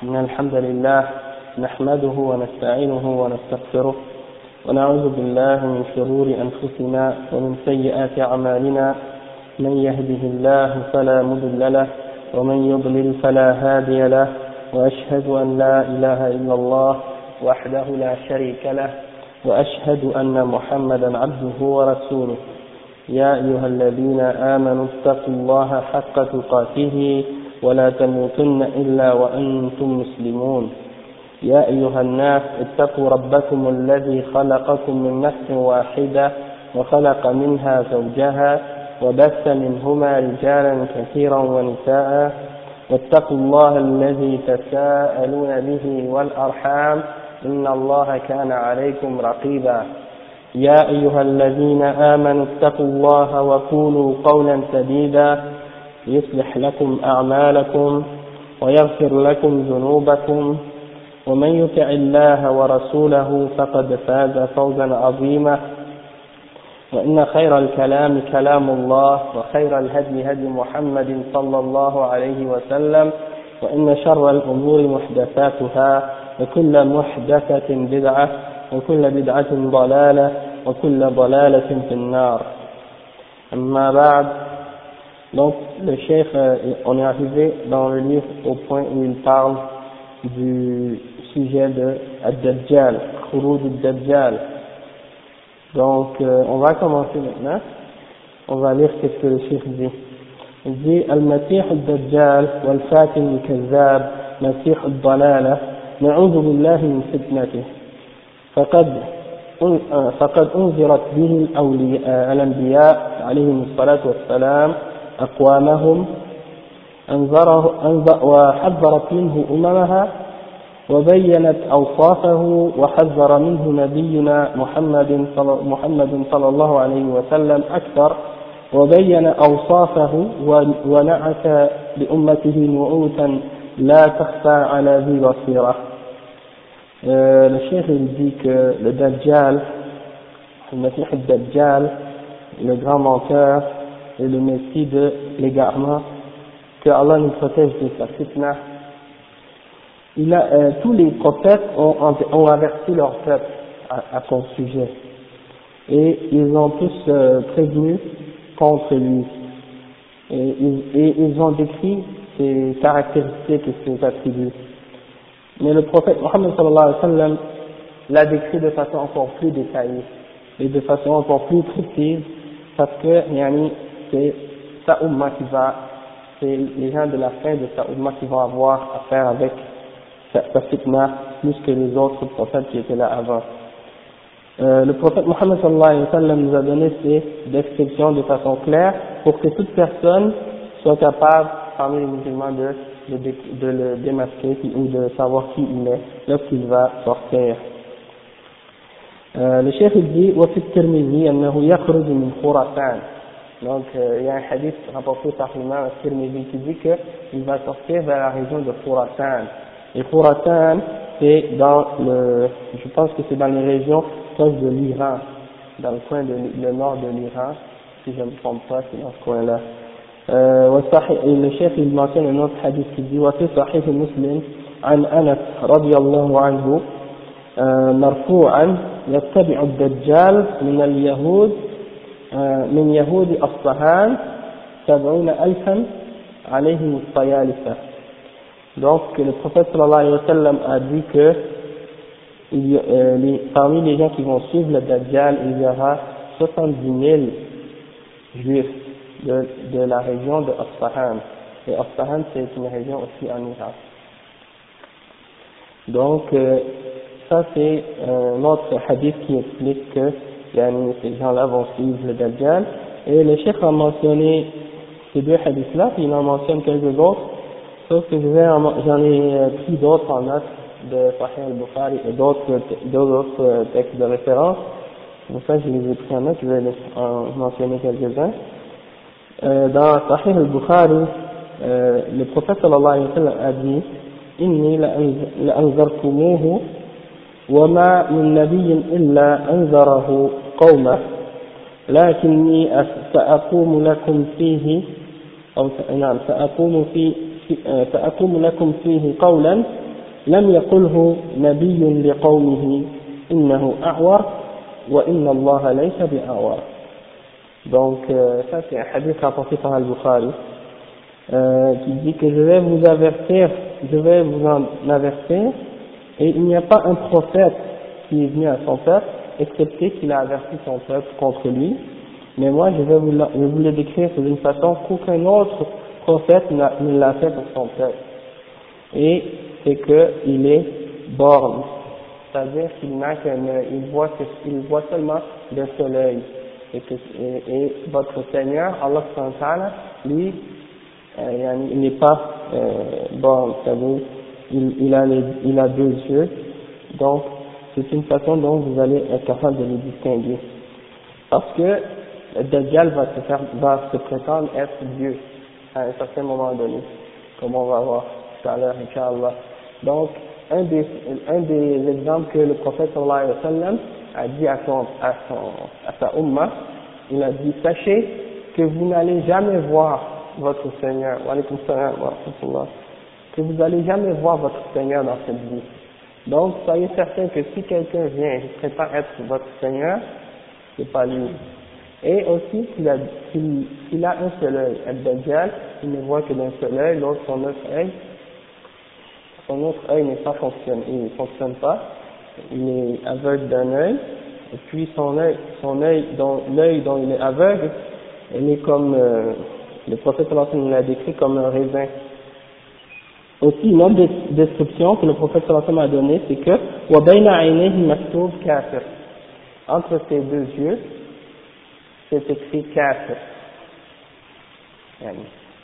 إن الحمد لله نحمده ونستعينه ونستغفره ونعوذ بالله من شرور أنفسنا ومن سيئات أعمالنا من يهده الله فلا مضل له ومن يضلل فلا هادي له وأشهد أن لا إله إلا الله وحده لا شريك له وأشهد أن محمدا عبده ورسوله يا أيها الذين آمنوا اتقوا الله حق تقاته ولا تموتن إلا وأنتم مسلمون يا أيها الناس اتقوا ربكم الذي خلقكم من نفس واحدة وخلق منها زوجها وبث منهما رجالا كثيرا ونساء واتقوا الله الذي تساءلون به والأرحام إن الله كان عليكم رقيبا يا أيها الذين آمنوا اتقوا الله وقولوا قولا سديدا يصلح لكم أعمالكم ويغفر لكم ذنوبكم ومن يطع الله ورسوله فقد فاز فوزا عظيما وإن خير الكلام كلام الله وخير الهدي هدي محمد صلى الله عليه وسلم وإن شر الأمور محدثاتها وكل محدثة بدعة وكل بدعة ضلالة وكل ضلالة في النار. أما بعد. Donc le cheikh, on est arrivé dans le livre au point où il parle du sujet de Ad-Dajjal, Khuruj Ad-Dajjal. Donc on va commencer maintenant, on va lire ce que le cheikh dit. Il dit Al-Masih Ad-Dajjal wal-Fatim al-Kazzab Masih Ad-Dalala na'udhu billahi min fitnatih فقد أنذرت به الأنبياء عليهم الصلاة والسلام أقوامهم وحذرت منه أممها وبينت أوصافه وحذر منه نبينا محمد صلى الله عليه وسلم أكثر وبين أوصافه ونعت لأمته نعوتا لا تخفى على ذي بصيرة. Le cheikh il dit que le Dajjal, le Masih al-Dajjal, le grand menteur et le messie de l'égarement, que Allah nous protège de sa fitna. Tous les prophètes ont averti leur peuple à son sujet et ils ont tous prévenu contre lui et ils ont décrit ses caractéristiques et ses attributs. Mais le prophète Mohammed sallallahu alayhi wa sallam l'a décrit de façon encore plus détaillée et de façon encore plus précise parce que c'est sa umma c'est les gens de la fin de sa umma qui vont avoir affaire avec sa fitna plus que les autres prophètes qui étaient là avant. Le prophète Mohammed sallallahu alayhi wa sallam nous a donné ces descriptions de façon claire pour que toute personne soit capable parmi les musulmans de le démasquer ou de savoir qui il est lorsqu'il va sortir. Le cheikh dit وفي الترمذي أنه يخرج من خراسان. Donc il y a un hadith rapporté par l'imam al-Tirmidhi qui dit qu'il va sortir vers la région de Khurasan. Et Khurasan c'est dans je pense que c'est dans les régions proches de l'Iran, dans le coin le nord de l'Iran, si je ne me trompe pas, c'est dans ce coin-là. الشيخ المعتنى النص حديث كذي وفي صحيح مسلم عن أنس رضي الله عنه مرفوعا يتبع الدجال من اليهود من يهود أصفهان 70,000 عليهم الطيالسة. Donc le prophète sallallahu alayhi wa sallam a dit que parmi les gens qui vont suivre le Dajjal il y aura 70,000 juifs de la région de Asfahan. Et Asfahan c'est une région aussi en Irak. Donc ça c'est un autre hadith qui explique que ces gens-là vont suivre le Dajjal. Et le cheikh a mentionné ces deux hadiths-là, puis il en mentionne quelques autres, sauf que j'en ai pris d'autres en note de Sahih al-Bukhari et d'autres textes de référence. Pour ça je les ai pris en note, je vais en mentionner quelques-uns. Dans Sahih al-Bukhari, le prophète sallallahu alayhi wa sallam a dit إني لأنذرتموه وما من نبي إلا أنذره قومه لكني سأقوم لكم فيه أو نعم سأقوم لكم فيه قولا لم يقله نبي لقومه إنه أعور وإن الله ليس بأعور. Donc ça c'est un hadith rapporté par Al-Bukhari qui dit que je vais vous en avertir, et il n'y a pas un prophète qui est venu à son peuple excepté qu'il a averti son peuple contre lui, mais moi je vais vous le décrire d'une façon qu'aucun autre prophète ne l'a fait pour son peuple, et c'est qu'il est borgne, c'est-à-dire qu'il n'a il voit seulement d'un seul œil, et votre Seigneur, Allah subhanahu wa ta'ala, lui, il n'est pas borgne, c'est-à-dire il a deux yeux, donc c'est une façon dont vous allez être capable de les distinguer. Parce que le Dajjal va se prétendre être Dieu à un certain moment donné, comme on va voir tout à l'heure, Inch'Allah. Donc, un des exemples que le prophète sallallahu alayhi wa sallam a dit à sa umma, il a dit, sachez que vous n'allez jamais voir votre Seigneur, wa alaykum salam wa rahmatullah, que vous n'allez jamais voir votre Seigneur dans cette vie. Donc, soyez certain que si quelqu'un vient et prétend être votre Seigneur, c'est pas lui. Et aussi qu'il a un seul œil. Al-Dajjal, il ne voit que d'un seul œil, l'autre son autre œil il ne fonctionne pas, il est aveugle d'un œil, et puis l'œil dont il est aveugle, il est comme, le prophète sallallahu l'a décrit comme un raisin. Aussi, une autre description que le prophète sallallahu alayhi wa sallam a donnée, c'est que وَبَيْنَ عَيْنَيْهِ مَكْتُوبٌ كَافِرٌ. Entre ses deux yeux, c'est écrit kafir.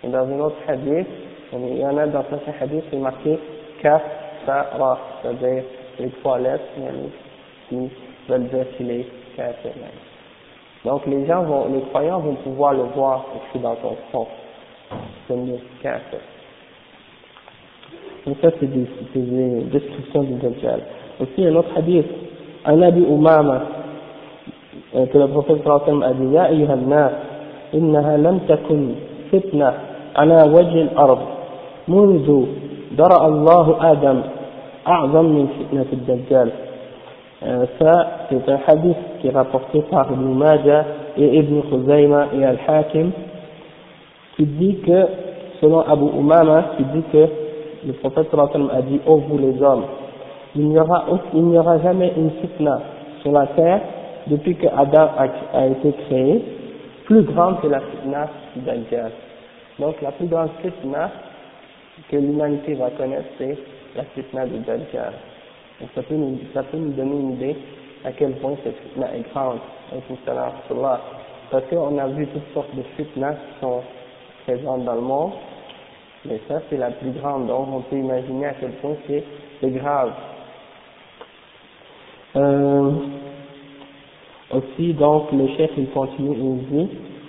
Et dans un autre hadith, il y en a dans certains hadiths, c'est marqué kafara, c'est-à-dire les trois lettres qui veulent dire qu'il est kafir. Donc les croyants vont pouvoir le voir écrit dans ton front. C'est le kafir. Donc ça c'est des descriptions du Dajjal. Aussi un autre hadith, un Abi Umama, que le prophète sallallahu alayhi wa sallam a dit, Ya ayyuha an-nas, innaha lam takun fitna ala wajhi al-ard, منذ درأ الله آدم أعظم من فتنة الدجال. Ça c'est un hadith qui est rapporté par Ibn Majah et Ibn Khuzayma et Al-Hakim, qui dit que, selon Abu Umama, qui dit que le prophète sallallahu alayhi wa sallam a dit, ô vous les hommes, il n'y aura jamais une fitna sur la terre depuis que Adam a été créé, plus grande que la fitna du Dajjal. Donc la plus grande fitna que l'humanité va connaître, c'est la fitna du Dajjal. Donc ça peut nous donner une idée à quel point cette fitna est grande. Parce qu'on a vu toutes sortes de fitnas qui sont présentes dans le monde, mais ça c'est la plus grande, donc on peut imaginer à quel point c'est grave. Aussi, donc, le chef il continue, il dit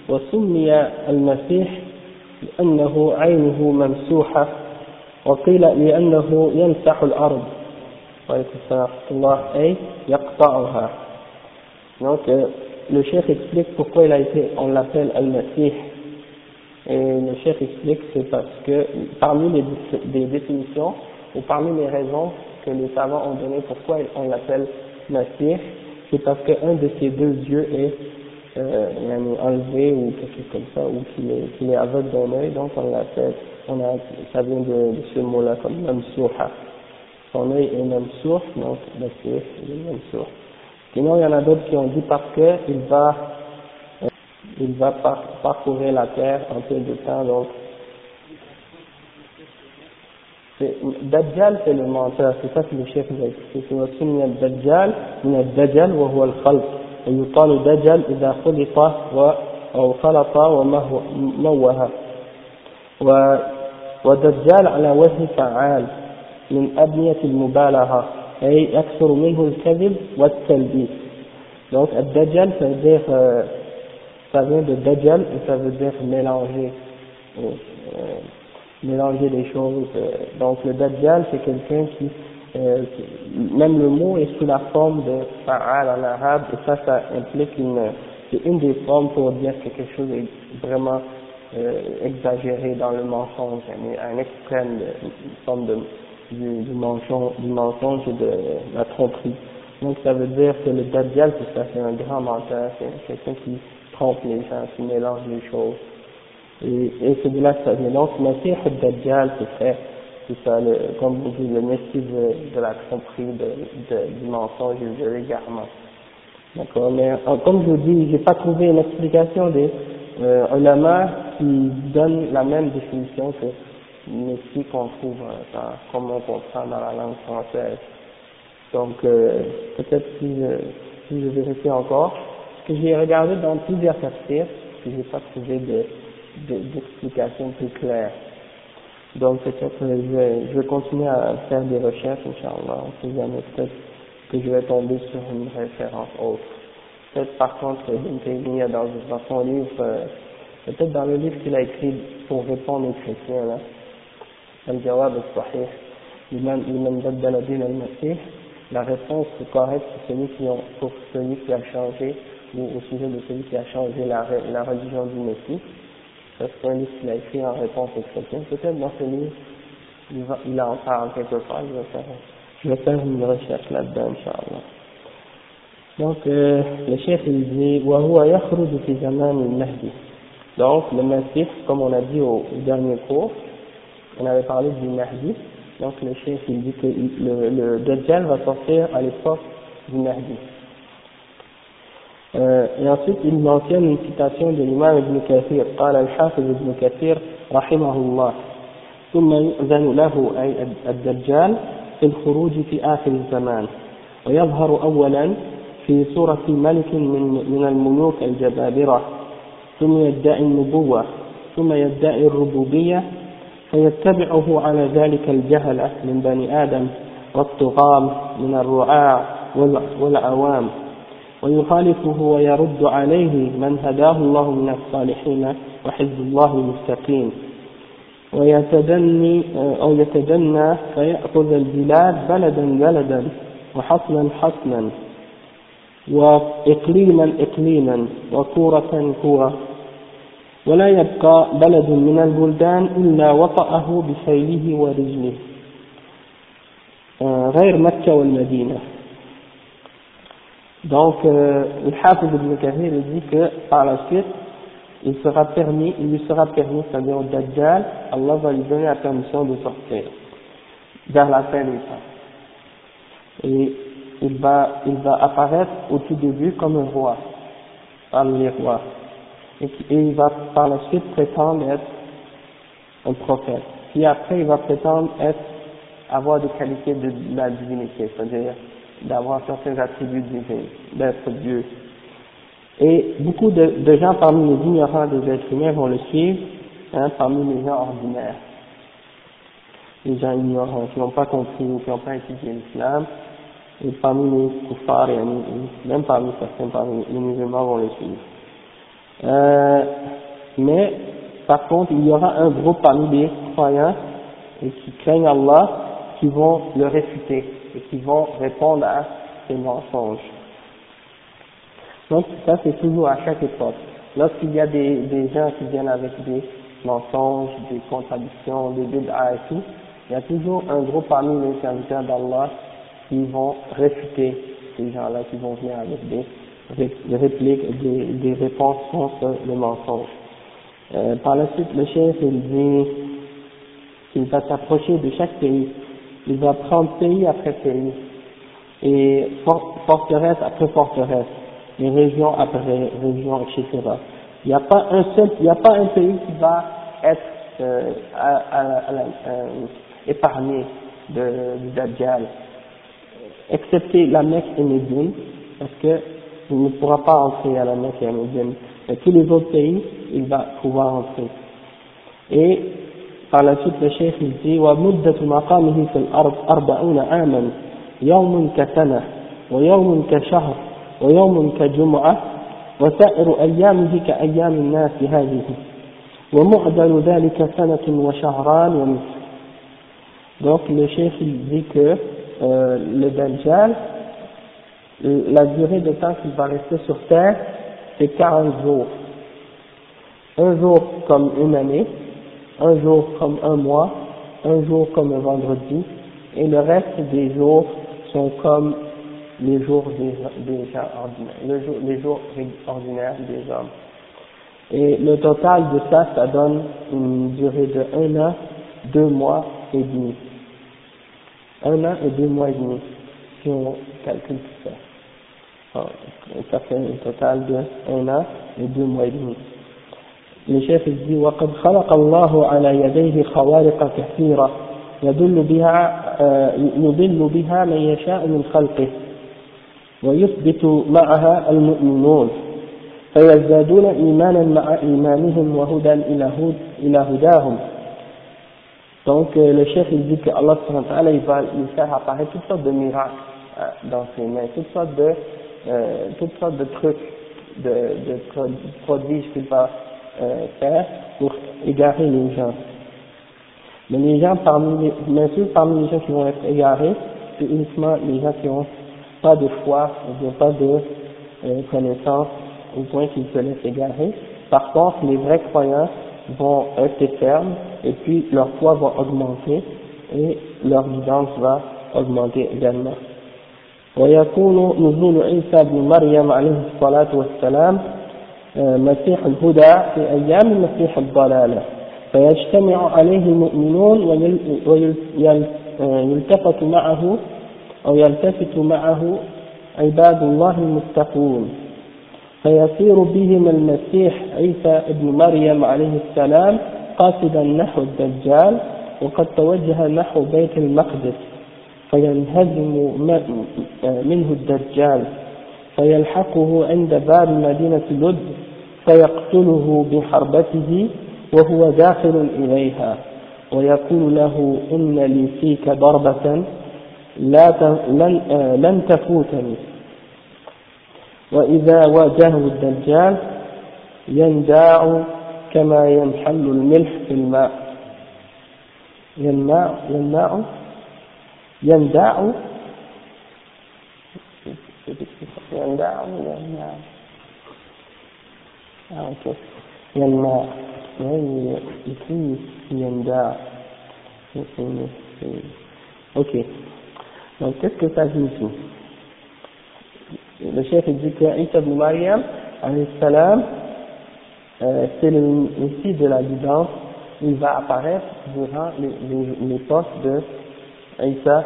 وسمي المسيح لأنه عينه ممسوحة وقيل لأنه يمسح الأرض وعليكم السلام ورحمة الله أي يقطعها. Donc le chef explique pourquoi on l'appelle Al-Masih, et le chef explique c'est parce que parmi les définitions ou parmi les raisons que les savants ont donné pourquoi on l'appelle Masih, c'est parce qu'un de ses deux yeux est enlevé ou quelque chose comme ça, ou qu'il est aveugle d'un œil, donc on l'appelle, ça vient de ce mot-là comme Mamsouha. Son œil est Mamsouh, donc Masih, il est Mamsouh. Sinon il y en a d'autres qui ont dit parce qu'il va parcourir la terre en peu de temps, donc Dajjal c'est le menteur, c'est ça que le chef nous a expliqué. C'est وسمي الدجال من الدجل وهو الخلق ويقال دجل إذا خلط أو خلط وموه ودجال على وجه فعال من أبنية المبالغة أي أكثر منه الكذب والتلبيس. Donc الدجل ça veut dire ça vient de dajjal et ça veut dire mélanger les choses. Donc le Dajjal c'est quelqu'un qui même le mot est sous la forme de fa'al en arabe, et ça implique c'est une des formes pour dire que quelque chose est vraiment exagéré dans le mensonge, un extrême, une forme du mensonge et de la tromperie. Donc ça veut dire que le Dajjal, c'est un grand menteur, c'est quelqu'un qui trompe les gens, qui mélange les choses. Et c'est de là que ça vient. Donc, Masih al-Dajjal, c'est ça, comme vous dites, le messie de la tromperie, du mensonge et de l'égarement. D'accord, mais comme je vous dis, j'ai pas trouvé une explication des ulama qui donne la même définition que messie qu'on trouve, comme on comprend dans la langue française. Donc, peut-être si je vérifie encore, parce que j'ai regardé dans plusieurs tafsirs, que j'ai pas trouvé d'explication plus claire. Donc, peut-être je vais continuer à faire des recherches, Inch'Allah, on sait jamais, peut-être que je vais tomber sur une référence autre. Peut-être par contre, Ibn Taymiyyah dans son livre, peut-être dans le livre qu'il a écrit pour répondre aux chrétiens, là, Al-Jawab al-Sahih, Liman Baddala Din al-Masih, la réponse correcte pour celui qui a changé, ou au sujet de celui qui a changé la religion du Messie. C'est un livre qu'il a écrit en réponse aux chrétiens. Peut-être dans ce livre, il en parle quelque part, je vais faire une recherche là-dedans, Inch'Allah. Donc, le chef il dit, وَهُوَ يَخْرُجُ فِي زَمَانِ الْمَهْدِ. Donc, le Messie, comme on a dit au dernier cours, on avait parlé du Mahdi. Donc, le chef il dit que le Dajjal va sortir à l'époque du Mahdi. Et ensuite, il mentionne une citation de l'imam Ibn Kathir. قال الحافظ ابن كثير رحمه الله ثم يؤذن له أي الدجال في الخروج في آخر الزمان ويظهر أولا في صورة ملك من الملوك الجبابرة ثم يدعي النبوة ثم يدعي الربوبية فيتبعه على ذلك الجهلة من بني آدم والطغاة من الرعاع والعوام ويخالفه ويرد عليه من هداه الله من الصالحين وحزب الله المستقيم يتدنى فيأخذ البلاد بلدا وحصنا حصنا وإقليما إقليما وكورة كورة ولا يبقى بلد من البلدان إلا وطأه بخيله ورجله غير مكة والمدينة. Donc, le Hafiz ibn Kathir dit que par la suite, il lui sera permis, c'est-à-dire au Dajjal, Allah va lui donner la permission de sortir vers la fin des temps. Et il va apparaître au tout début comme un roi, parmi les rois. Et il va par la suite prétendre être un prophète. Puis après, il va prétendre avoir des qualités de la divinité, c'est-à-dire d'avoir certains attributs divins, d'être Dieu. Et beaucoup de gens parmi les ignorants des êtres humains vont le suivre, parmi les gens ordinaires. Les gens ignorants, qui n'ont pas compris ou qui n'ont pas étudié l'islam, et parmi les koufars, et même parmi certains, parmi les musulmans vont le suivre. Mais, par contre, il y aura un groupe parmi les croyants et qui craignent Allah, qui vont le réfuter et qui vont répondre à ces mensonges. Donc ça c'est toujours à chaque époque. Lorsqu'il y a des gens qui viennent avec des mensonges, des contradictions, des bid'a et tout, il y a toujours un groupe parmi les serviteurs d'Allah qui vont réfuter ces gens-là, qui vont venir avec des répliques, des réponses contre le mensonge. Par la suite, le chef il dit qu'il va s'approcher de chaque pays. Il va prendre pays après pays, et forteresse après forteresse, et région après région, etc. Il n'y a pas un pays qui va être épargné du Dajjal, excepté la Mecque et Médine, parce que il ne pourra pas entrer à la Mecque et à Médine. Mais tous les autres pays, il va pouvoir entrer. Et par la suite, le chef il dit ومدة مقامه في الأرض 40 عاما يوم كسنة ويوم كشهر ويوم كجمعة وسائر أيامه كأيام الناس هذه ومعدل ذلك سنة وشهران ونصف. Donc le chef il dit que le Dajjal, la durée de temps qu'il va rester sur terre, c'est 40 jours. Un jour comme une année, un jour comme un mois, un jour comme un vendredi, et le reste des jours sont comme les jours des gens ordinaires, les jours ordinaires des hommes. Et le total de ça, ça donne une durée de 1 an, 2 mois et demi. 1 an et 2 mois et demi, si on calcule tout ça. Alors, ça fait un total de 1 an et 2 mois et demi. Le chef dit وقد خلق الله على يديه خوارق كثيرة يضل بها من يشاء من خلقه ويثبت معها المؤمنون فيزدادون إيمانا مع إيمانهم وهدى إلى هداهم. Donc le chef il dit que Allah subhanahu wa ta'ala il faire apparaître toutes sortes de miracles dans ses mains, toutes sortes de trucs, de prodiges qu'il va faire pour égarer les gens. Mais les gens parmi les gens qui vont être égarés, c'est uniquement les gens qui n'ont pas de foi, qui n'ont pas de connaissance, au point qu'ils se laissent égarer. Par contre, les vrais croyants vont rester fermes, et puis leur foi va augmenter, et leur guidance va augmenter également. ويكون نزول عيسى بن مريم عليه الصلاة والسلام مسيح الهدى في أيام مسيح الضلالة فيجتمع عليه المؤمنون ويلتفت معه عباد الله المتقون فيصير بهم المسيح عيسى ابن مريم عليه السلام قاصدا نحو الدجال وقد توجه نحو بيت المقدس فينهزم منه الدجال فيلحقه عند باب مدينة لد فيقتله بحربته وهو داخل إليها ويقول له إن لي فيك ضربة لن تفوتني. وإذا واجهه الدجال ينداع كما ينحل الملح في الماء. ينداع Ok. Donc, qu'est-ce que ça dit ici? Le chef dit que Isa ibn Maryam, alayhi salam, c'est le récit de la guidance. Il va apparaître durant les postes de Isa.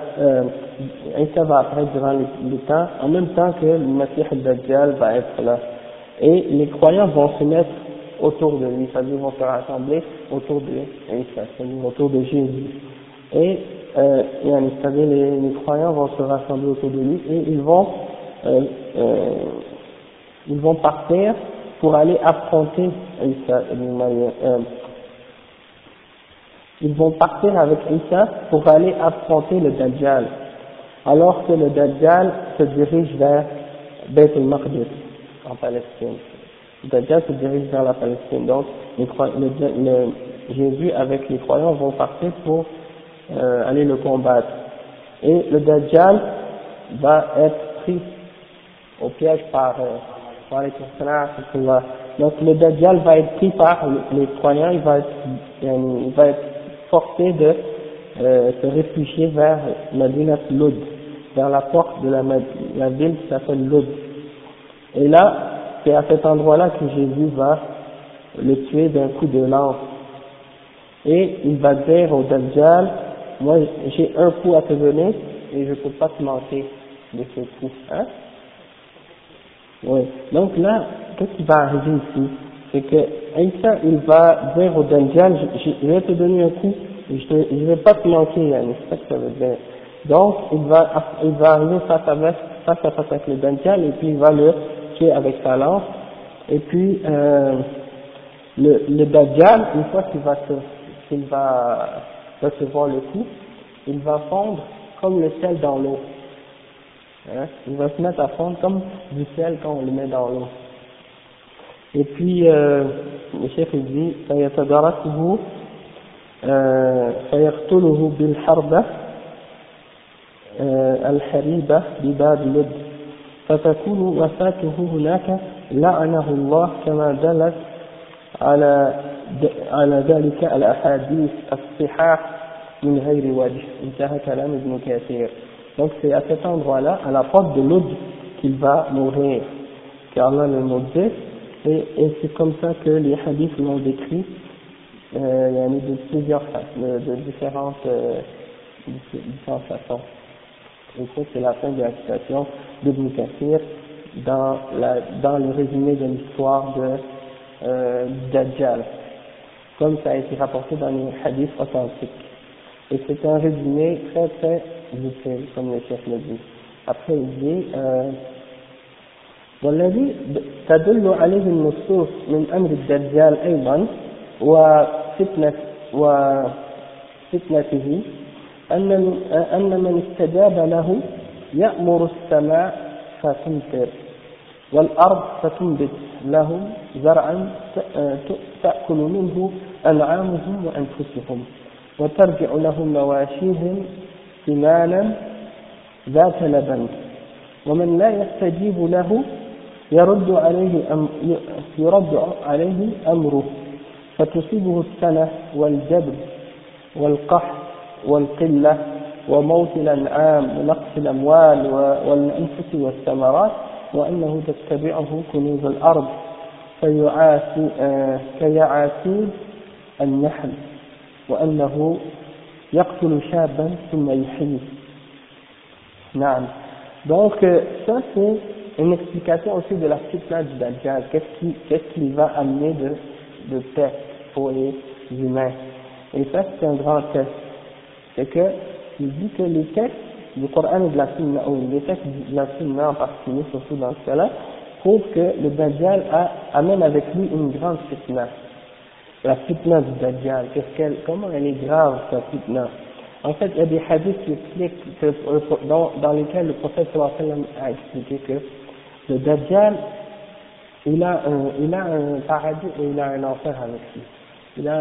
Isa va apparaître durant les temps, en même temps que le Messie al-Dajjal va être là. Et les croyants vont se mettre autour de lui, c'est-à-dire vont se rassembler autour de Isa, c'est-à-dire autour de Jésus. Et c'est-à-dire les croyants vont se rassembler autour de lui et ils vont partir pour aller affronter Isa ibn Maryam. Ils vont partir avec Isa pour aller affronter le Dajjal, alors que le Dajjal se dirige vers Beit al-Maqdis, en Palestine. Le Dajjal se dirige vers la Palestine. Donc, Jésus avec les croyants vont partir pour aller le combattre. Et le Dajjal va être pris au piège par les croyants. Donc le Dajjal va être pris par les croyants, il va être forcé de se réfugier vers Madinat Lud, vers la porte de la ville qui s'appelle Lud. Et là, c'est à cet endroit-là que Jésus va le tuer d'un coup de lance. Et il va dire au Dajjal, moi j'ai un coup à te donner et je ne peux pas te manquer de ce coup. Hein? Oui. Donc là, qu'est-ce qui va arriver ici? C'est que Isa, il va dire au Dajjal, je vais te donner un coup, je ne vais pas te manquer, c'est ça que ça veut dire. Donc, il va arriver face à face avec le Dajjal, et puis il va le tuer avec sa lance. Et puis, le Dajjal, une fois qu'il va recevoir le coup, il va fondre comme le sel dans l'eau. Hein? Il va se mettre à fondre comme du sel quand on le met dans l'eau. Et puis, le chef il dit, فيتداركه فيقتله بالحربة الحريبة بباب لد فتكون وفاته هناك لعنه الله كما دلت على ذلك الأحاديث الصحاح من غير وجه انتهى كلام ابن كثير. Donc c'est à cet endroit-là, à la porte de l'Oud, qu'il va mourir, qu'Allah le maudit, et c'est comme ça que les hadiths l'ont décrit, il y en a de plusieurs façons, de différentes façons. Et ça c'est la fin de la citation d'Ibn Kathir dans le résumé de l'histoire de Dajjal, comme ça a été rapporté dans les hadiths authentiques. Et c'est un résumé très très utile, comme le chef le dit. Après il dit والذي تدل عليه النصوص من أمر الدجال أيضا وفتنته أن من استجاب له يأمر السماء فتمطر والأرض فتنبت لهم زرعا تأكل منه أنعامهم وأنفسهم وترجع لهم مواشيهم ثمانا ذات لبن ومن لا يستجيب له يرد عليه أمره فتصيبه السنة والجدب والقحط والقلة وموت الأنعام ونقص الأموال والأنفس والثمرات وأنه تتبعه كنوز الأرض كيعاسيب النحل وأنه يقتل شابا ثم يحييه. نعم. Donc ça c'est une explication aussi de la fitna du Dajjal, qu'est-ce qu'il va amener de test pour les humains. Et ça c'est un grand test, c'est que il dit que les textes du Coran et de la Sunna, ou les textes de la Sunna en particulier, surtout dans ce cas-là, prouvent que le Dajjal amène avec lui une grande fitna. La fitna du Dajjal, comment elle est grave sa fitna. En fait, il y a des hadiths qui expliquent dans lesquels le prophète sallallahu alayhi wa sallam a expliqué que le Dajjal, il a un paradis et il a un enfer avec lui. Il a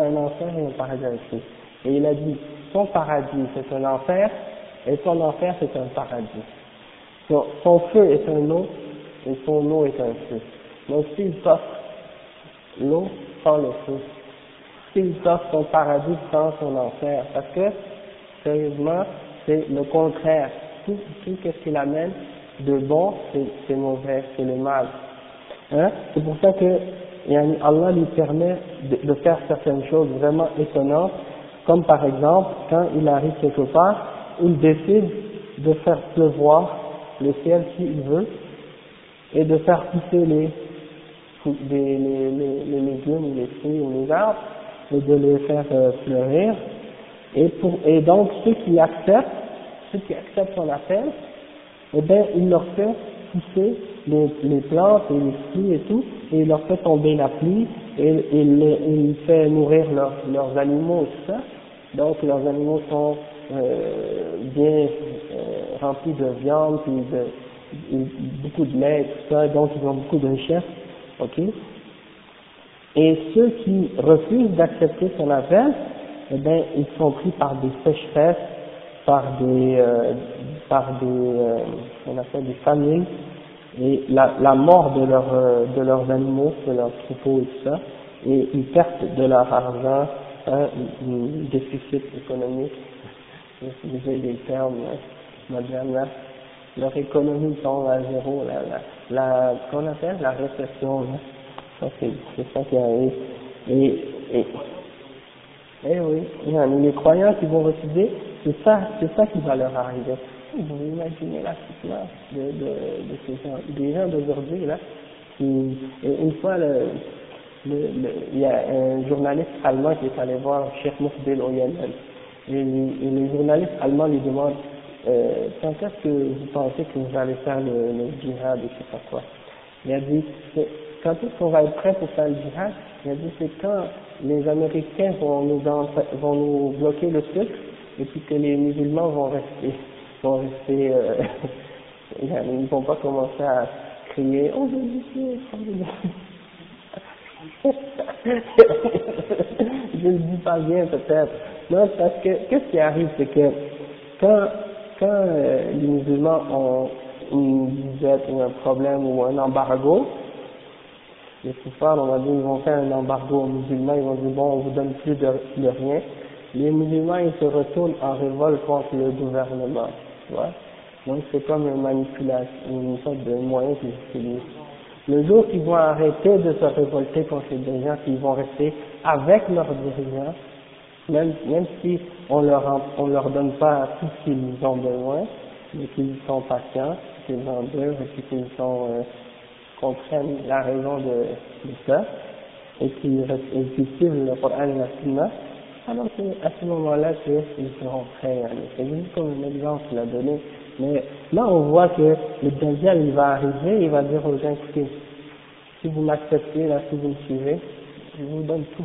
un enfer et un paradis avec lui. Et il a dit, son paradis c'est un enfer et son enfer c'est un paradis. Son feu est un eau et son eau est un feu. Donc s'il t'offre l'eau sans le feu, s'il t'offre son paradis sans son enfer, parce que sérieusement c'est le contraire, tout ce qu'il amène de bon c'est mauvais, c'est le mal, hein? C'est pour ça que Allah lui permet de faire certaines choses vraiment étonnantes, comme par exemple quand il arrive quelque part, il décide de faire pleuvoir le ciel s'il veut et de faire pousser les légumes, les fruits ou les arbres et de les faire fleurir, et donc ceux qui acceptent son appel, eh bien il leur fait pousser les plantes et les fruits et tout, et il leur fait tomber la pluie, et il fait nourrir leurs animaux et tout ça. Donc leurs animaux sont bien remplis de viande, puis beaucoup de lait et tout ça, donc ils ont beaucoup de richesses, ok. Et ceux qui refusent d'accepter son appel, eh bien, ils sont pris par des sécheresses, par des on appelle des famines, et la mort de leurs animaux, de leurs troupeaux et tout ça, et une perte de leur argent, un déficit économique, j'utilise les termes modernes là, leur économie tombe à zéro, qu'on appelle la récession là. Ça, c'est ça qui arrive. Et oui, les croyants qui vont refuser, c'est ça qui va leur arriver. Vous imaginez la situation de ces gens, des gens d'aujourd'hui là, qui, une fois il y a un journaliste allemand qui est allé voir Cheikh Moukbil au Yémen, et les journalistes allemands lui demandent quand est-ce que vous pensez que vous allez faire le djihad et je sais pas quoi. Il a dit, quand est-ce qu'on va être prêt pour faire le djihad? Il a dit, c'est quand les Américains vont nous bloquer le sucre, et puis que les musulmans vont rester ils ne vont pas commencer à crier, oh je dis je ne dis pas bien peut-être. Non, parce que, qu'est-ce qui arrive, c'est que quand les musulmans ont une disette ou un problème ou un embargo, les kuffars, on va dire, ils vont faire un embargo aux musulmans, ils vont dire bon, on vous donne plus de rien, les musulmans ils se retournent en révolte contre le gouvernement, tu vois. Donc c'est comme une manipulation, une sorte de moyen qu'ils utilisent. Le jour qu'ils vont arrêter de se révolter contre les dirigeants, qu'ils vont rester avec leurs dirigeants, même si on leur donne pas tout ce qu'ils ont besoin, mais qu'ils sont patients, qu'ils endurent et qu'ils comprennent la raison de ça, et qu'ils suivent le Coran et la Sunna, alors c'est à ce moment-là qu'ils seront prêts. C'est juste comme un exemple qu'il a donné. Mais là, on voit que le Dajjal, il va arriver, il va dire aux gens, écoutez, si vous m'acceptez, là, si vous me suivez, je vous donne tout.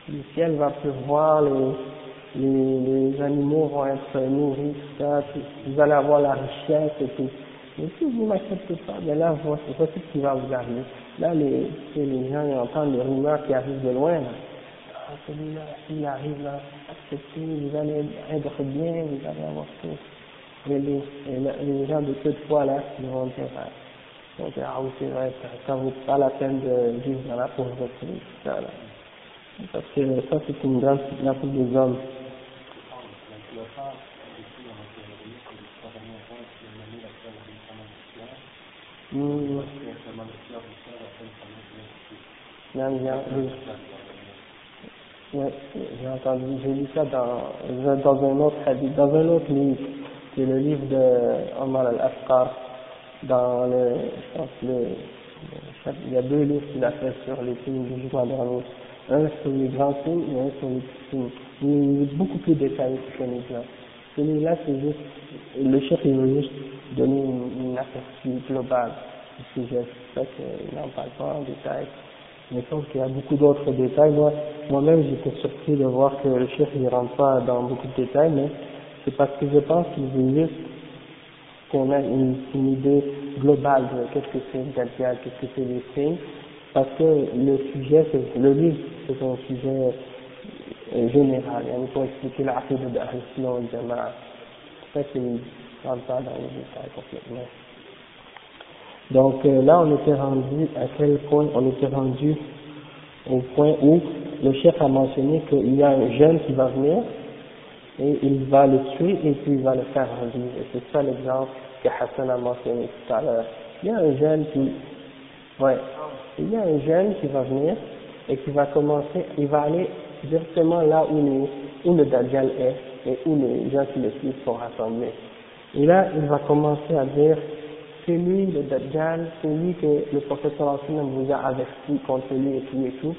Le ciel va pleuvoir, les animaux vont être nourris, tout ça, vous allez avoir la richesse et tout. Mais si vous m'acceptez pas, ben là, voici ce qui va vous arriver. Là, les gens, ils entendent les rumeurs qui arrivent de loin, là. Ah, celui-là, s'il arrive là, acceptez, vous allez être bien, vous allez avoir tout. Et les gens de peu de foi là, ils vont dire, ah oui c'est vrai, ça vaut pas la peine de vivre dans la pauvreté, tout ça là. Parce que ça c'est une grande fitna pour les hommes. Oui, j'ai entendu, j'ai lu ça dans un autre hadith, dans un autre livre, c'est le livre de Omar al-Afqar, dans je pense il y a deux livres qu'il a fait sur les signes du jugement dernier, un sur les grands signes et un sur les petits signes. Il est beaucoup plus détaillé que celui-là. Celui-là, c'est juste, le chef il veut juste donner une aperçu globale du sujet, c'est ça qu'il n'en parle pas en détail. Mais je pense qu'il y a beaucoup d'autres détails. Moi-même, j'étais surpris de voir que le chef ne rentre pas dans beaucoup de détails, mais c'est parce que je pense qu'il veut juste qu'on ait une idée globale de qu'est-ce que c'est le Dajjal, qu'est-ce que c'est les signes, parce que le sujet, le livre, c'est un sujet général. Il faut expliquer la aqidah de Ahl-Sunnah wal Jama'a. Ça, c'est ne rentre pas dans les détails complètement. Donc là, on était rendu à quel point? On était rendu au point où le chef a mentionné qu'il y a un jeune qui va venir et il va le tuer et puis il va le faire revivre. Et c'est ça l'exemple que Hassan a mentionné tout à l'heure. Il y a un jeune il y a un jeune qui va venir et qui va commencer, il va aller directement là où le Dajjal est et où les gens qui le suivent sont rassemblés. Et là, il va commencer à dire, c'est lui le Dajjal, c'est lui que le prophète sallallahu alayhi wa sallam vous a averti contre lui et tout.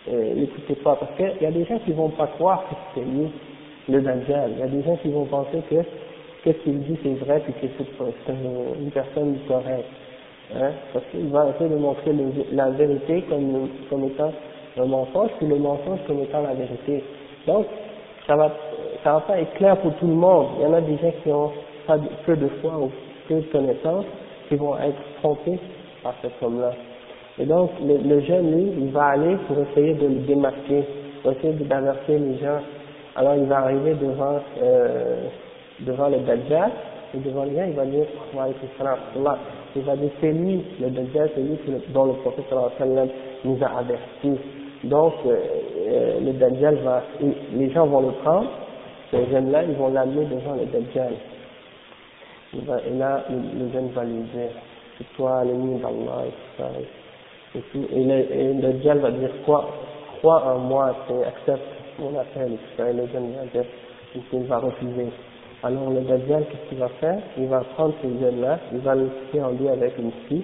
N'écoutez pas, parce qu'il y a des gens qui vont pas croire que c'est lui le Dajjal. Il y a des gens qui vont penser que qu'est-ce qu'il dit c'est vrai puis que c'est une personne correcte. Hein? Parce qu'il va essayer de montrer la vérité comme étant un mensonge, puis le mensonge comme étant la vérité. Donc, ça va pas être clair pour tout le monde. Il y en a des gens qui ont pas peu de foi ou peu de connaissances qui vont être trompés par cet homme-là. Et donc, le jeune, lui, il va aller pour essayer de le démasquer, pour essayer d'avertir les gens. Alors, il va arriver devant le Dajjal, et devant les gens, il va dire, il va dire, c'est lui, le Dajjal, c'est lui dont le prophète sallallahu alayhi wa sallam nous a avertis. Donc, le Dajjal les gens vont le prendre, ces jeunes-là, ils vont l'amener devant le Dajjal. Et là, le jeune va lui dire, c'est toi l'ennemi d'Allah, et tout ça. Et le Dajjal va dire, crois en moi, accepte mon appel, et tout ça. Et le jeune va dire, qu'il va refuser. Alors le Dajjal, qu'est-ce qu'il va faire? Il va prendre ces jeunes-là, il va les couper en deux avec une scie,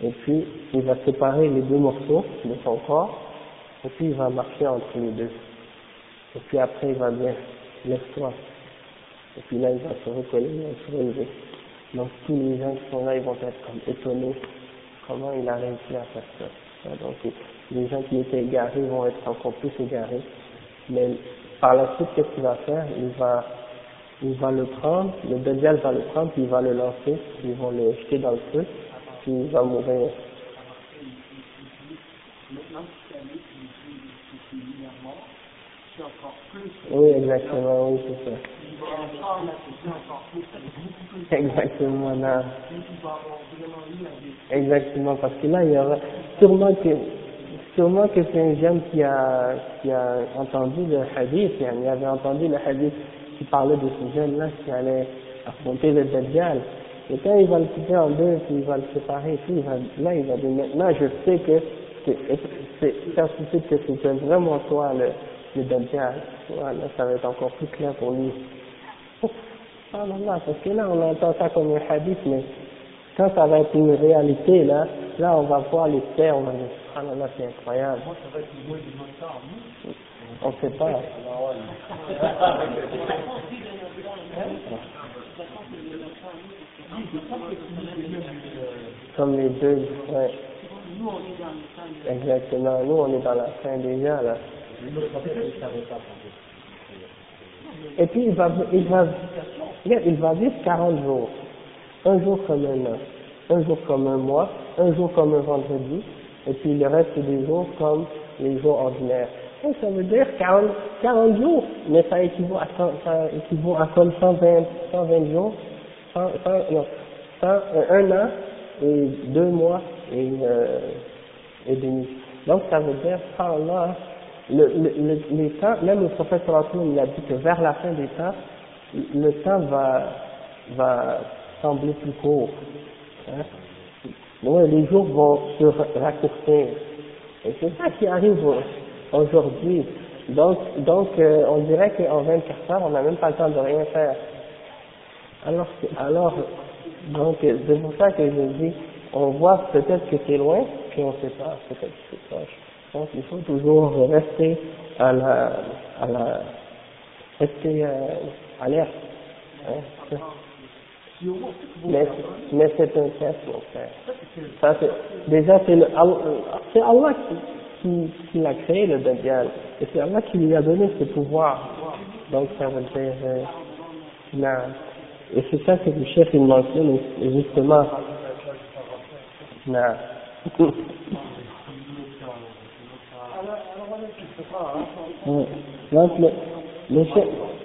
et puis il va séparer les deux morceaux de son corps, et puis il va marcher entre les deux. Et puis après il va dire, lève-toi. Et puis là il va se recoller, il va se relever. Donc tous les gens qui sont là, ils vont être comme étonnés comment il a réussi à faire ça. Donc les gens qui étaient égarés vont être encore plus égarés. Mais par la suite, qu'est-ce qu'il va faire? Il va le prendre, le Dajjal va le prendre, puis il va le lancer, puis ils vont le jeter dans le feu, puis il va mourir. Oui, exactement, oui, c'est ça. Exactement, là. Exactement, parce que là, il y aura sûrement que sûrement que c'est un jeune qui a entendu le hadith, il avait entendu le hadith qui parlait de ce jeune-là qui allait affronter le Dajjal. Et quand il va le couper en deux, puis il va le séparer, et puis là il va dire maintenant je sais que c'est certitude que c'est vraiment toi le Dajjal. Voilà, ça va être encore plus clair pour lui. Ah non, parce que là on entend ça comme un hadith, mais quand ça va être une réalité, là on va voir les terres, on va dire, ah non, là c'est incroyable. Moi, ça va être le mot du montant, on ne sait pas. Comme les deux, ouais. Nous, on est dans le fin. Exactement, nous, on est dans la fin déjà, là. Et puis, il va vivre 40 jours. Un jour comme un an, un jour comme un mois, un jour comme un vendredi, et puis le reste des jours comme les jours ordinaires. Et ça veut dire 40 jours, mais ça équivaut à comme 120 jours, un an et 2 mois et demi. Donc ça veut dire, Allah, les temps, même le prophète il a dit que vers la fin des temps, le temps va sembler plus court. Hein? Ouais, les jours vont se raccourcir. Et c'est ça qui arrive aujourd'hui. Donc on dirait qu'en 24 heures, on n'a même pas le temps de rien faire. Donc c'est pour ça que je dis, on voit peut-être que c'est loin, puis on ne sait pas, peut-être que c'est proche. Donc il faut toujours rester rester alerte. Hein? Mais c'est un test, mon frère. Ça, déjà, c'est Allah qui l'a créé, le Dajjal. Et c'est Allah qui lui a donné ce pouvoir. Donc, ça veut dire, non. Et c'est ça que le chef, il mentionne, justement. Non. Donc,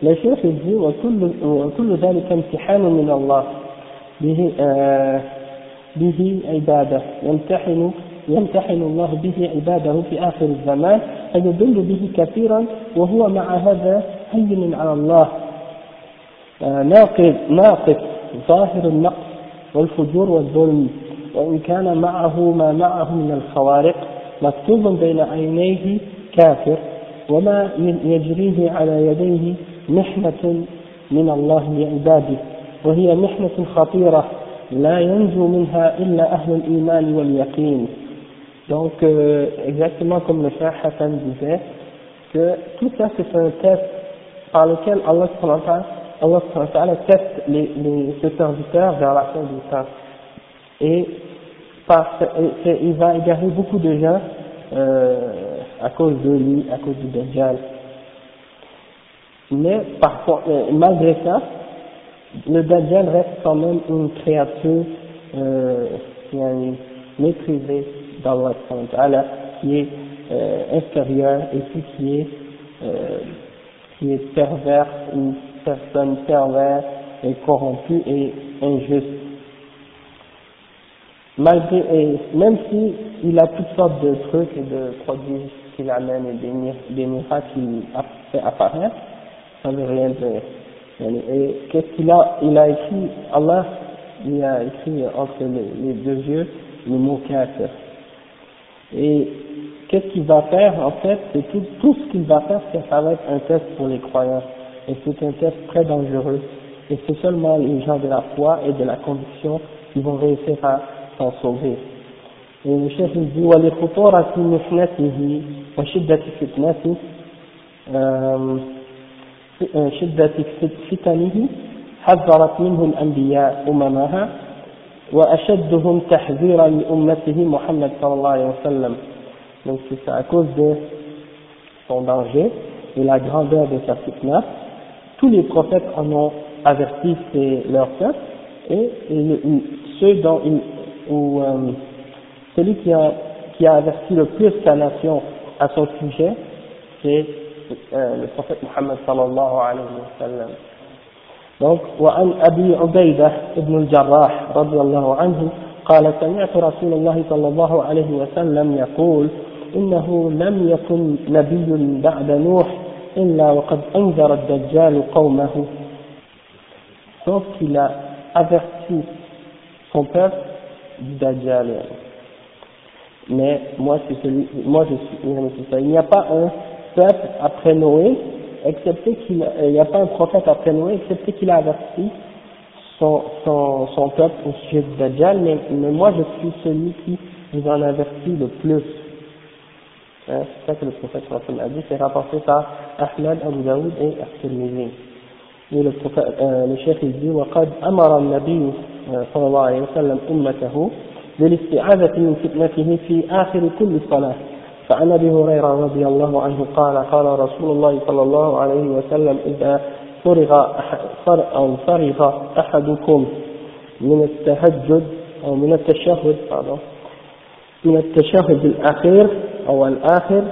le chef dit وكل ذلك امتحان من الله به عباده يمتحن الله به عباده في آخر الزمان فيضل به كثيرا وهو مع هذا هين على الله ناقص ظاهر النقص والفجور والظلم وإن كان معه ما معه من الخوارق مكتوب بين عينيه كافر وما يجريه على يديه محنة من الله لعباده وهي محنة خطيرة لا ينجو منها إلا أهل الإيمان واليقين. Donc exactement comme le frère Hassan disait que tout ça c'est un test par lequel Allah teste ses serviteurs vers la fin du temps et il va égarer beaucoup de gens à cause de lui, à cause du Dajjal. Mais parfois, malgré ça, le Dajjal reste quand même une créature maîtrisée d'Allah qui est inférieure et puis qui est pervers, une personne perverse et corrompue et injuste. Même si il a toutes sortes de trucs et de produits qu'il amène et des miracles qu'il a fait apparaître, ça ne veut rien dire. Et qu'est-ce qu'il a écrit, Allah, il a écrit entre les deux yeux le mot kafir. Et qu'est-ce qu'il va faire en fait, c'est tout ce qu'il va faire, ça va être un test pour les croyants. Et c'est un test très dangereux. Et c'est seulement les gens de la foi et de la conviction qui vont réussir à s'en sauver. Et le chef dit وَلِخُطُورَةِ مِحْنَتِهِ وَشِدَّةِ فِتْنَتِهِ شدة فتنه حذرت منه الأنبياء أممها وأشدهم تحذيرا لأمته محمد صلى الله عليه وسلم. Donc c'est à cause de son danger et la grandeur de sa fitna. Tous les prophètes en ont averti leur peuple et celui qui a averti le plus sa nation à son sujet, c'est le prophète Muhammad sallallahu alayhi wa sallam. Donc, وعن أبي عبيدة ابن الجراح رضي الله عنه قال سمعت رسول الله صلى الله عليه وسلم يقول إنه لم يكن نبي بعد نوح إلا وقد أنذر الدجال قومه. Sauf qu'il a averti son peuple du Dajjal. Mais moi je suis, il n'y a pas un peuple après Noé, excepté qu'il n'y a pas un prophète après Noé, excepté qu'il a averti son peuple au sujet du Dajjal, mais moi je suis celui qui vous en avertit le plus. Hein, c'est ça que le prophète a dit, c'est rapporté par Ahmad, Abu Daoud et At-Tirmidhi. Et le cheikh il dit وقد أمر النبي صلى الله عليه وسلم أمته بالاستعاذة من فتنته في آخر كل صلاة. فعن أبي هريرة رضي الله عنه قال قال رسول الله صلى الله عليه وسلم إذا فرغ أحدكم من التهجد أو من التشهد الأخير أو الآخر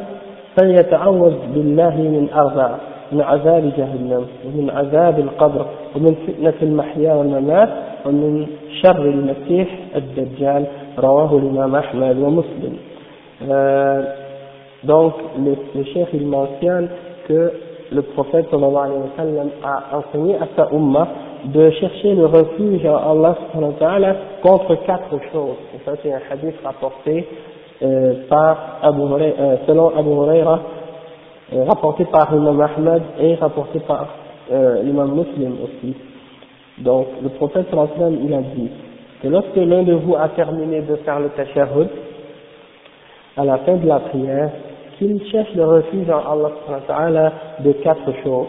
فليتعوذ بالله من أربع: من عذاب جهنم ومن عذاب القبر ومن فتنة المحيا والممات ومن شر المسيح الدجال. رواه الإمام أحمد ومسلم. Donc le cheikh il mentionne que le prophète sallallahu alayhi wa sallam a enseigné à sa umma de chercher le refuge à Allah subhanahu wa ta'ala contre 4 choses. Et ça c'est un hadith rapporté par selon Abu Huraira, rapporté par l'imam Ahmad et rapporté par l'imam Muslim aussi. Donc le prophète sallallahu alayhi wa sallam il a dit que lorsque l'un de vous a terminé de faire le tashahhud, à la fin de la prière, qu'il cherche le refuge en Allah subhanahu wa ta'ala de 4 choses: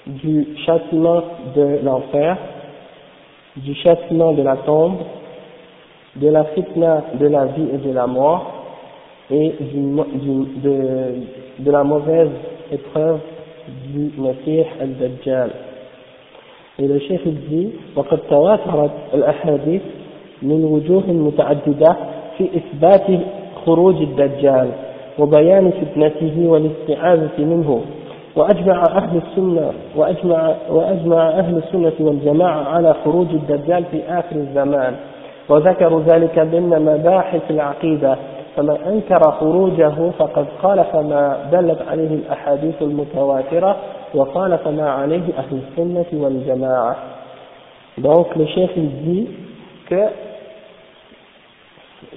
du châtiment de l'enfer, du châtiment de la tombe, de la fitna de la vie et de la mort, et de la mauvaise épreuve du Messie al-Dajjal. Et le cheikh dit وقد تواترت الأحاديث من وجوه متعددة في إثبات خروج الدجال وبيان فتنته والاستعاذة منه، وأجمع أهل السنة والجماعة على خروج الدجال في آخر الزمان، وذكروا ذلك ضمن مباحث العقيدة، فمن أنكر خروجه فقد خالف ما دلت عليه الأحاديث المتواترة وخالف ما عليه أهل السنة والجماعة. Donc le chef dit que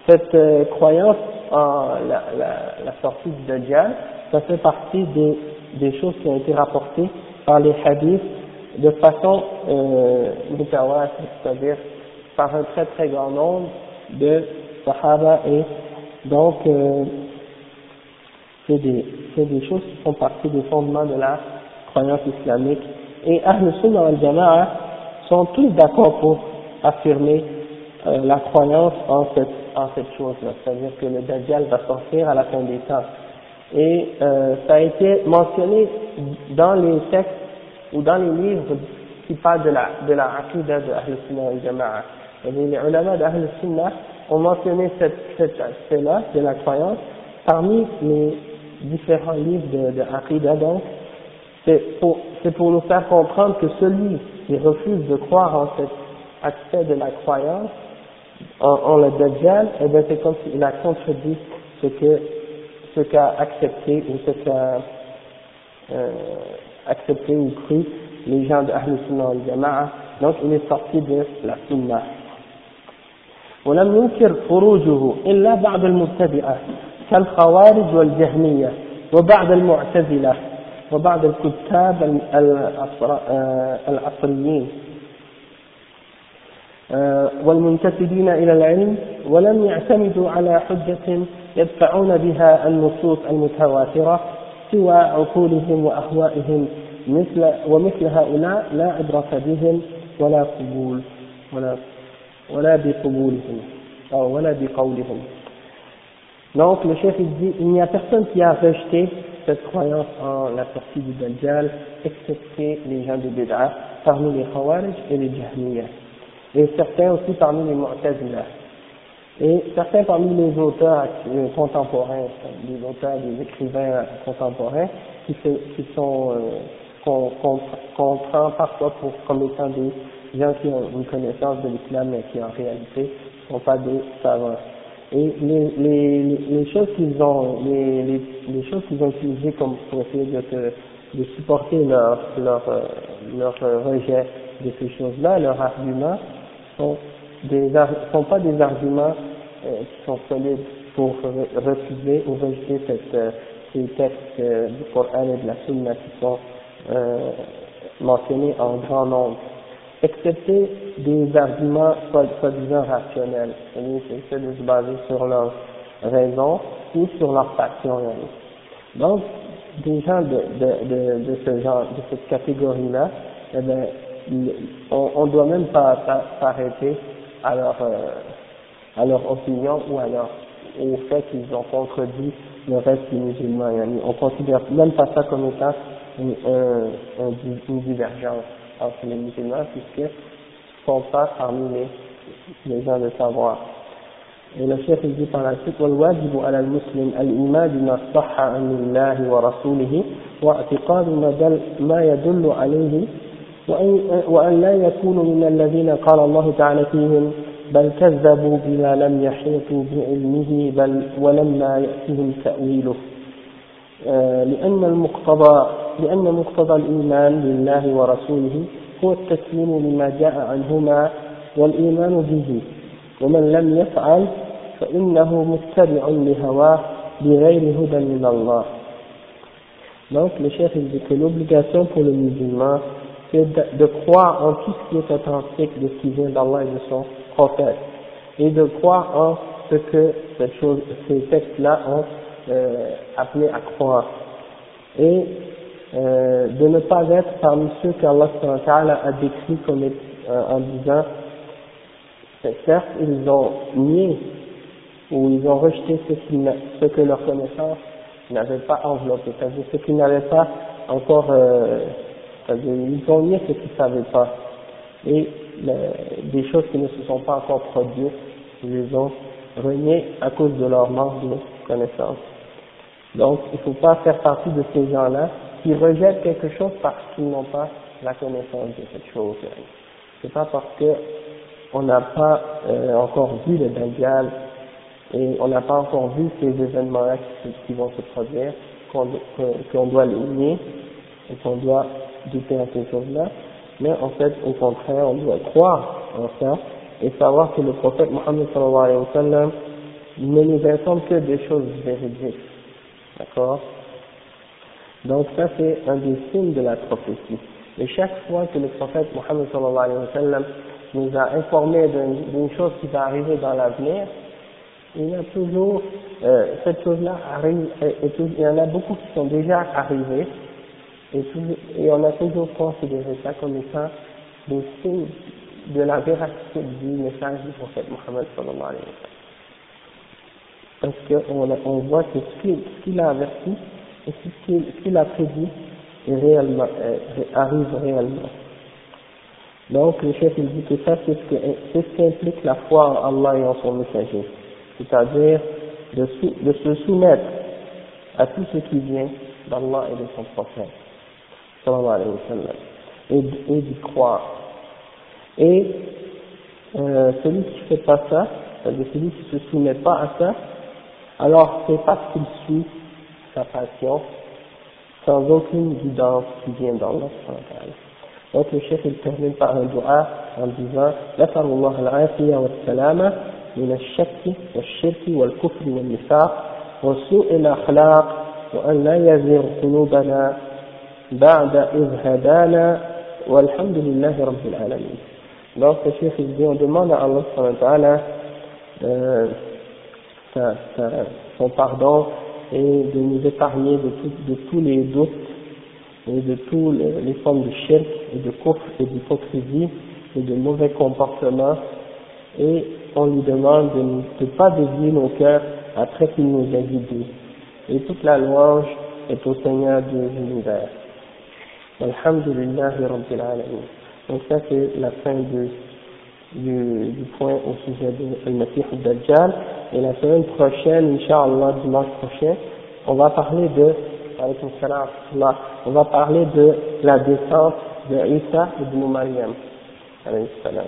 cette croyance en la sortie du Dajjal, ça fait partie des choses qui ont été rapportées par les hadiths de façon mutawatir, c'est-à-dire par un très très grand nombre de sahaba, et donc c'est des choses qui font partie des fondements de la croyance islamique. Et Ahl Sunnah wal Jama'a sont tous d'accord pour affirmer la croyance en cette chose-là, c'est-à-dire que le Dajjal va sortir à la fin des temps. Et ça a été mentionné dans les textes ou dans les livres qui parlent de la aqidah de Ahl Sunnah wal Jama'a. Les ulama d'Ahl Sunnah ont mentionné cet aspect-là de la croyance parmi les différents livres de aqidah. Donc c'est pour nous faire comprendre que celui qui refuse de croire en cet aspect de la croyance en le Dajjal, eh bien c'est comme s'il a contredit ce qu'a accepté ou ce qu'a accepté ou cru les gens de Ahl Sunnah wal Jama'a. Donc il est sorti de la Sunnah. ولم ينكر خروجه إلا بعض المبتدئة كالخوارج والجهمية وبعض المعتزلة وبعض الكتاب العصريين والمنتسبين إلى العلم، ولم يعتمدوا على حجة يدفعون بها النصوص المتواترة سوى عقولهم وأهوائهم، ومثل هؤلاء لا عبرة بهم ولا بقبولهم أو ولا بقولهم. Donc le chef il dit il n'y a personne qui a rejeté cette croyance en la sortie du Dajjal excepté les gens de Bid'ah parmi les Khawarij et les Jahmiyyah, et certains aussi parmi les Mu'tazila, et certains parmi les auteurs contemporains, les auteurs, des écrivains contemporains qu'on prend parfois comme étant des gens qui ont une connaissance de l'islam mais qui en réalité ne sont pas des savants. Et les choses qu'ils ont, les choses qu'ils ont utilisées comme pour essayer de supporter leur rejet de ces choses-là, leurs arguments, sont pas des arguments qui sont solides pour refuser ou rejeter ces textes du Coran et de la Sunna qui sont mentionnés en grand nombre, excepté des arguments soi-disant rationnels, c'est-à-dire de se baser sur leur raison ou sur leur passion. Donc, des gens de ce genre, de cette catégorie-là, eh bien, on doit même pas s'arrêter à leur opinion ou au fait qu'ils ont contredit le reste des musulmans. On considère même pas ça comme étant une divergence entre les musulmans, puisqu'ils ne sont pas parmi les gens de savoir. Et le chef dit par la suite: والواجب على المسلم الإيمان بما صح عن الله ورسوله واعتقاد ما يدل عليه وأن لا يكون من الذين قال الله تعالى فيهم بل كذبوا بما لم يحيطوا بعلمه بل ولما يأتهم تأويله لأن مقتضى الإيمان بالله ورسوله هو التسليم لما جاء عنهما والإيمان به ومن لم يفعل فإنه متبع لهواه بغير هدى من الله. Donc le chef dit que l'obligation pour le musulman c'est de croire en tout ce qui est authentique de ce qui vient d'Allah et de son prophète, et de croire en ce que ces textes-là ont appelé à croire, et de ne pas être parmi ceux qu'Allah a décrit comme en disant certes ils ont nié ou ils ont rejeté ce que leur connaissance n'avait pas enveloppé, c'est-à-dire ce qu'ils n'avaient pas encore c'est-à-dire ils ont nié ce qu'ils ne savaient pas, et des choses qui ne se sont pas encore produites, ils les ont reniées à cause de leur manque de connaissance. Donc il ne faut pas faire partie de ces gens-là qui rejettent quelque chose parce qu'ils n'ont pas la connaissance de cette chose. C'est pas parce que on n'a pas encore vu le Dajjal et on n'a pas encore vu ces événements-là qui vont se produire qu'on doit les nier et qu'on doit douter à ces choses-là, mais en fait au contraire on doit croire en ça et savoir que le prophète Mohammed sallallahu alayhi wa sallam ne nous informe que des choses véridiques, d'accord? Donc ça c'est un des signes de la prophétie. Et chaque fois que le prophète Mohammed sallallahu alayhi wa sallam nous a informé d'une chose qui va arriver dans l'avenir, il y a toujours, cette chose-là arrive, il y en a beaucoup qui sont déjà arrivés, et on a toujours considéré ça comme étant des signes de la véracité du message du prophète Mohammed sallallahu alayhi wa sallam. Parce qu'on voit que ce qu'il a averti et ce qu'il a prédit arrive réellement. Donc le chef il dit que ça c'est ce qu'implique la foi en Allah et en son messager, c'est-à-dire de se soumettre à tout ce qui vient d'Allah et de son prophète sallallahu alayhi wa sallam, et d'y croire. Et celui qui ne fait pas ça, c'est-à-dire celui qui ne se soumet pas à ça, alors c'est parce qu'il suit sa passion sans aucune guidance qui vient d'Allah. Donc le chef il termine par un dua en disant نسأل الله العافية والسلامة من الشك والشرك والكفر والنفاق وسوء الأخلاق وأن لا يزغ قلوبنا بعد إذ هدانا والحمد لله رب العالمين. Donc le chef il dit on demande à Allah subhanahu wa ta'ala son pardon et de nous épargner de tous les doutes et de toutes les formes de shirk et de kufr et d'hypocrisie et de mauvais comportements, et on lui demande de ne pas dévier nos cœurs après qu'il nous a guidés. Et toute la louange est au Seigneur de l'univers. Alhamdulillahi Rabbil Alamin. Donc ça c'est la fin du point au sujet de Al-Masih al-Dajjal. Et la semaine prochaine, Inch'Allah, dimanche prochain, on va parler on va parler de la descente de Isa ibn Maryam alayhi salam.